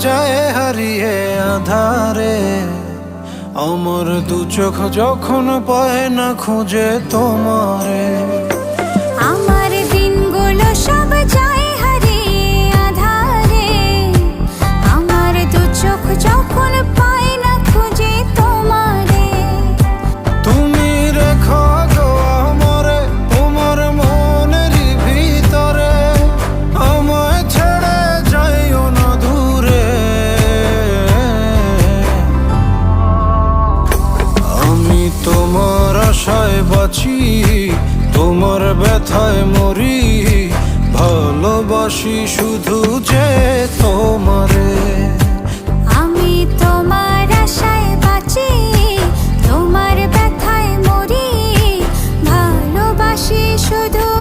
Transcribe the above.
যায় হারিয়ে আধারে। আমার দু চোখ যখন পায় না খুঁজে তোমারে। আমার দিনগুলো সব যায় হারিয়ে আঁধারে। আমার দু চোখ যখন পায় না খুঁজে তোমারে। তুমি রেখো গো আমারে তোমার মনেরই ভিতরে, আমায় ছেড়ে যাইও না দূরে। আমি তোমার আশায় বাঁচি, তোমার ব্যথায় মরি, ভালোবাসি শুধু যে তোমারে।